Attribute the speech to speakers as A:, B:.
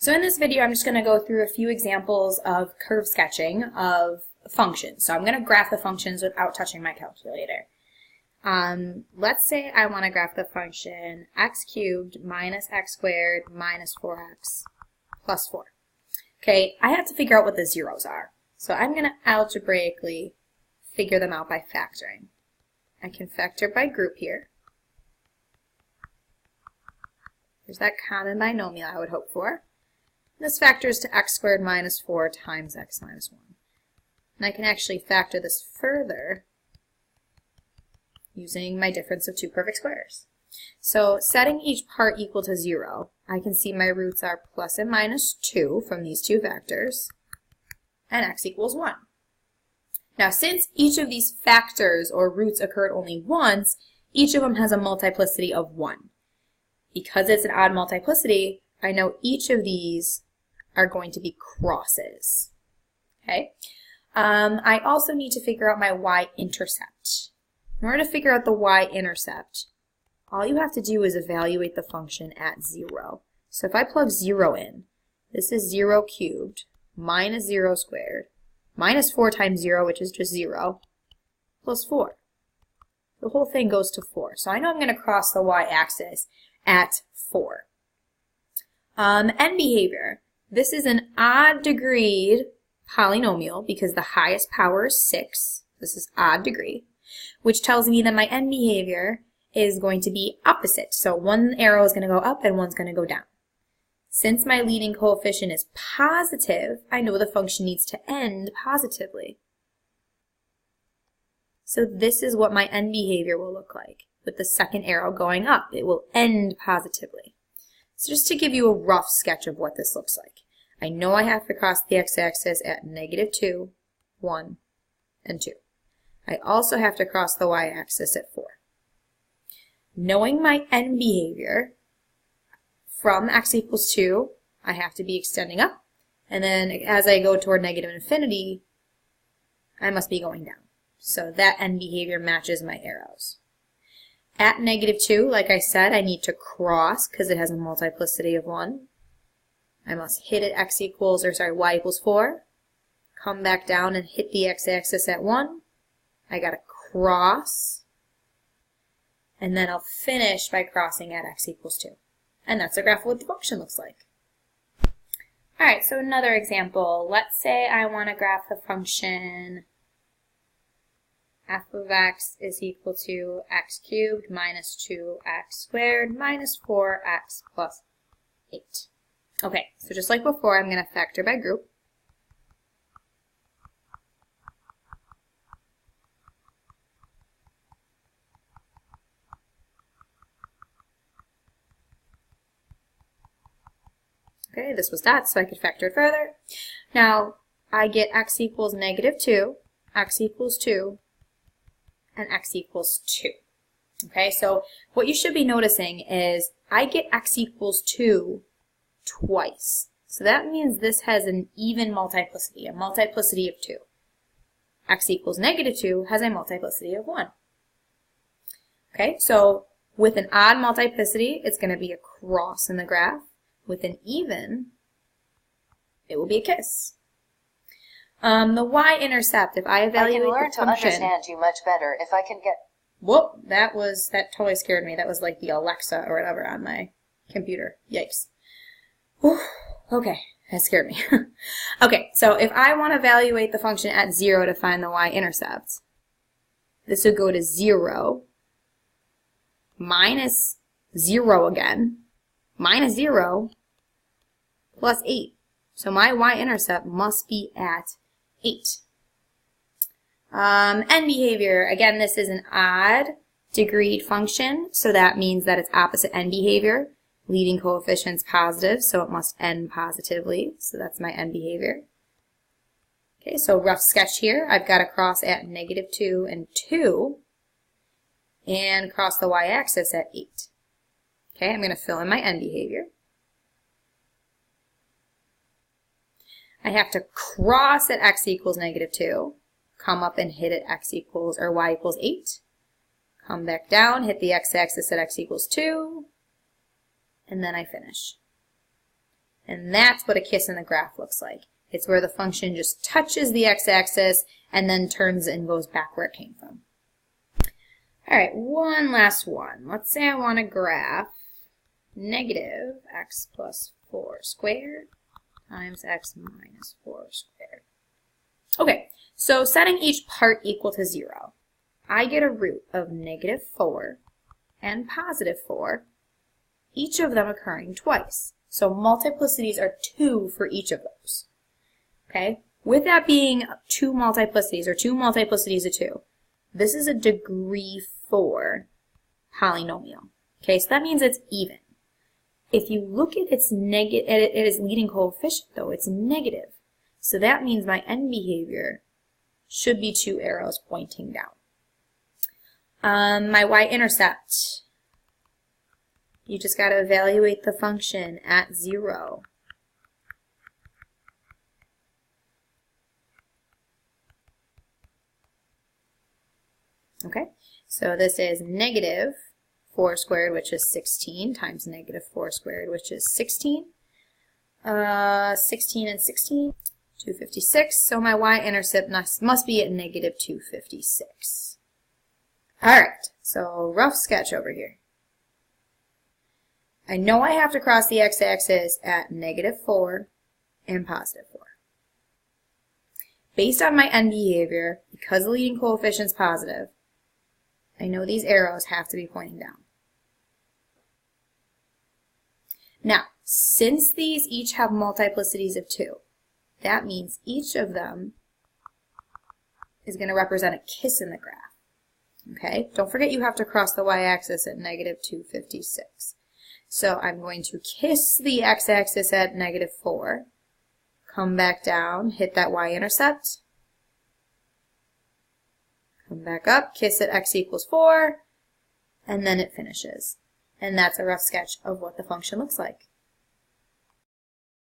A: So in this video, I'm just going to go through a few examples of curve sketching of functions. So I'm going to graph the functions without touching my calculator. Let's say I want to graph the function x cubed minus x squared minus 4x plus 4. Okay, I have to figure out what the zeros are. So I'm going to algebraically figure them out by factoring. I can factor by group here. There's that common binomial I would hope for. This factors to x squared minus 4 times x minus 1. And I can actually factor this further using my difference of two perfect squares. So setting each part equal to 0, I can see my roots are plus and minus 2 from these two factors, and x equals 1. Now since each of these factors or roots occurred only once, each of them has a multiplicity of 1. Because it's an odd multiplicity, I know each of these are going to be crosses. Okay. I also need to figure out my y-intercept. In order to figure out the y-intercept, all you have to do is evaluate the function at 0. So if I plug 0 in, this is 0 cubed minus 0 squared minus 4 times 0, which is just 0, plus 4. The whole thing goes to 4. So I know I'm going to cross the y-axis at 4. End behavior. This is an odd degreed polynomial because the highest power is 6. This is odd degree, which tells me that my end behavior is going to be opposite. So one arrow is going to go up and one's going to go down. Since my leading coefficient is positive, I know the function needs to end positively. So this is what my end behavior will look like. With the second arrow going up, it will end positively. So just to give you a rough sketch of what this looks like. I know I have to cross the x-axis at -2, 1, and 2. I also have to cross the y-axis at 4. Knowing my end behavior, from x equals 2, I have to be extending up. And then as I go toward negative infinity, I must be going down. So that end behavior matches my arrows. At -2, like I said, I need to cross because it has a multiplicity of 1. I must hit at y equals 4, come back down and hit the x-axis at 1. I got to cross, and then I'll finish by crossing at x equals 2. And that's a graph of what the function looks like. Alright, so another example. Let's say I want to graph the function f of x is equal to x cubed minus 2x squared minus 4x plus 8. Okay, so just like before, I'm going to factor by group. Okay, this was that, so I could factor it further. Now, I get x equals -2, x equals 2, and x equals 2. Okay, so what you should be noticing is I get x equals 2 twice. So that means this has an even multiplicity, a multiplicity of 2. X equals -2 has a multiplicity of 1. Okay, so with an odd multiplicity, it's going to be a cross in the graph. With an even, it will be a kiss. The y-intercept, if I evaluate the function... I can learn to
B: understand you much better if I can get...
A: Whoop, that totally scared me. That was like the Alexa or whatever on my computer. Yikes. Whew, okay, that scared me. Okay, so if I want to evaluate the function at 0 to find the y-intercept, this would go to 0, minus 0 again, minus 0, plus 8. So my y-intercept must be at 8. End behavior. Again, this is an odd degreed function, so that means that it's opposite end behavior. Leading coefficient's positive, so it must end positively. So that's my end behavior. Okay, so rough sketch here. I've got to cross at -2 and 2, and cross the y-axis at 8. Okay, I'm going to fill in my end behavior. I have to cross at x equals -2, come up and hit at x equals, or y equals 8, come back down, hit the x-axis at x equals 2, and then I finish. And that's what a kiss in the graph looks like. It's where the function just touches the x-axis and then turns and goes back where it came from. All right, one last one. Let's say I want to graph negative x plus 4 squared times x minus 4 squared. Okay, so setting each part equal to 0, I get a root of negative 4 and positive 4, each of them occurring twice. So multiplicities are 2 for each of those. Okay, with that being 2 multiplicities, or 2 multiplicities of 2, this is a degree 4 polynomial. Okay, so that means it's even. If you look at its leading coefficient, though, it's negative. So that means my end behavior should be 2 arrows pointing down. My y-intercept, you just got to evaluate the function at 0. Okay, so this is negative 4 squared, which is 16, times negative 4 squared, which is 16. 16 and 16, 256. So my y-intercept must be at negative 256. All right, so rough sketch over here. I know I have to cross the x-axis at negative 4 and positive 4. Based on my end behavior, because the leading coefficient is positive, I know these arrows have to be pointing down. Now, since these each have multiplicities of 2, that means each of them is going to represent a kiss in the graph. Okay, don't forget you have to cross the y-axis at negative 256. So I'm going to kiss the x-axis at negative 4, come back down, hit that y-intercept, come back up, kiss at x equals 4, and then it finishes. And that's a rough sketch of what the function looks like.